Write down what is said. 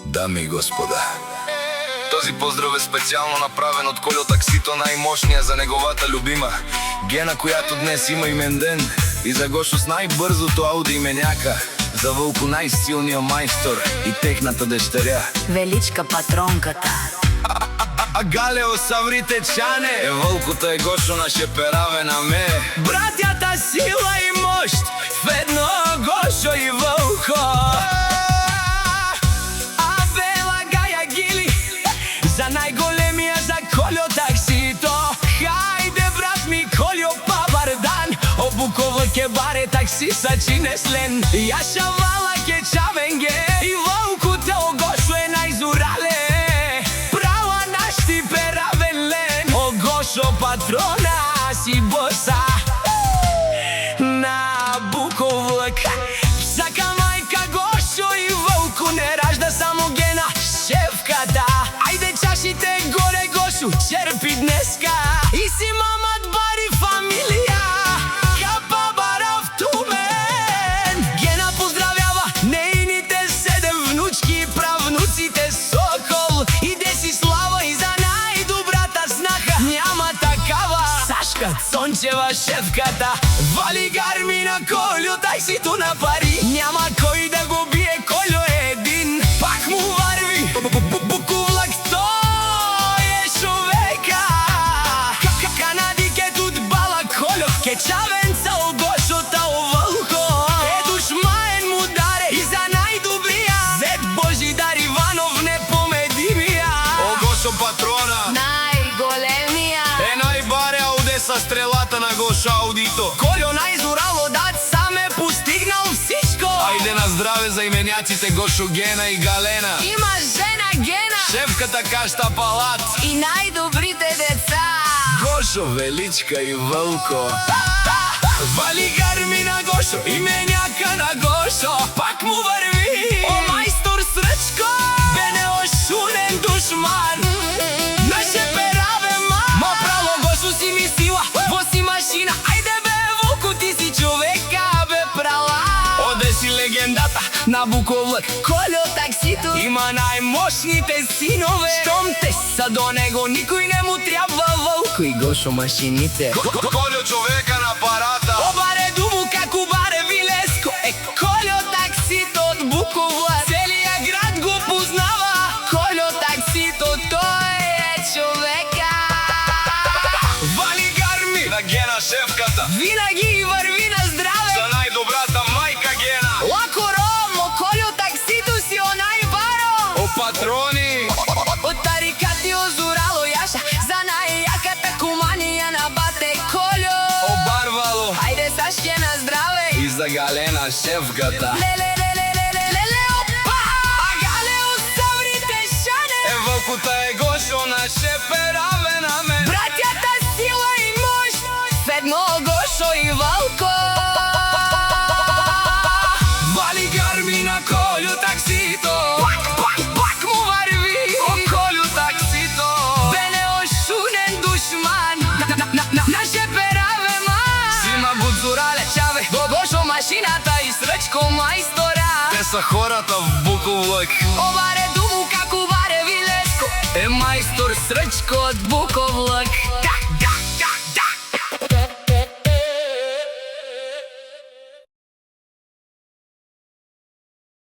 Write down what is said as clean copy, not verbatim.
Дами и господа, този поздрав е специално направен от Кольо Таксито, най-мощния за неговата любима Гена, която днес има имен ден, и за Гошо с най-бързото Ауди именяка, за Вълко най-силния майстор и техната дъщеря Величка патронката. А Галео Саврите Чане, Вълкото е Гошо на шеперавена ме. Братята сила и мощ в едно, Гошо и Вълко. За най-големия, за Кольо Таксито. Хайде, брат ми, Кольо Пабардан. Обуковък е баре такси са чинеслен. Яша валак е чавенге и Вълко те Гошо е най-зорале. Права нашти перавен лен. О, Гошо патрона си боса на Буковлък. Всяка майка Гошо и Вълко не ражда само Гена, шефката. Айде чашите горе, Гошо черпи днеска. И си мамат бари фамилия Капа бара в Тумен. Гена поздравява нейните 7 внучки и правнуците Сокол. Иде си слава и за най-добрата снаха, няма такава, Сашка Цончева, шефката. Вали гарми на Кольо Таксито на пари. Няма кой да го бие, Кольо е един. Пак му върви Буковлък, той е човека. Канадикет от бала Кольо, кечавенца о Гошо тао Вълко. Е душмаен му даре и за най-добрия зет Божидар Иванов непомедимия. О, Гошо патрона, Най-големия е най-баре Ауде са стрелата на Гошо Аудито. Кольо най-зорало дат, сам е постигнал всичко. Айде на здраве за именяците Гошо, Гена и Галена. има жена Гена Шефката Каща Палат и най-добрите деца. Гошо, Величка и Вълко. Вали гарми на Гошо, именяка на Гошо. Пак му върви о майстор Сръчко. Бе неошунен душман на шепераве ман. Ма право Гошо си ми сила, во си машина. Айде бе Вълко, ти си човека, бе прала. Оде си легендата на Буковлък. Кольо Таксито Има най-мощните синове. Щом те са до него, никой не му трябва. Вълко и Гошо машините. Кольо човека на парата. Обаре думо како баре Вилеско. Е Кольо Таксито от Буковлък. Целият град го познава. Кольо Таксито, той е човека. Вали гарми на Гена, шефката. Винаги върви на здраве. За най-добрата майка Гена. Лако Ромо, Кольо Таксито си о най-баро. О патрони, От тарикати озорало Яша, за най-яката кумания на бате Кольо. обарвало Хайде Сашке на здраве. и за Галена, шефката. Леле, опа! А Галео Саврите Чане. Е Вълкото е Гошо на шеперавена ме. Братята сила и мощ в едно, Гошо и Вълко. Вали гарми на Кольо Таксито. Пак му върви о Кольо Таксито. Бе неошунен душман на шепераве ман. Сима Будзорале чаве, Гошо машината и Сръчко майстора. те са хората в Буковлък. Обаре думо како баре Вилеско. Е майстор Сръчко от Буковлък.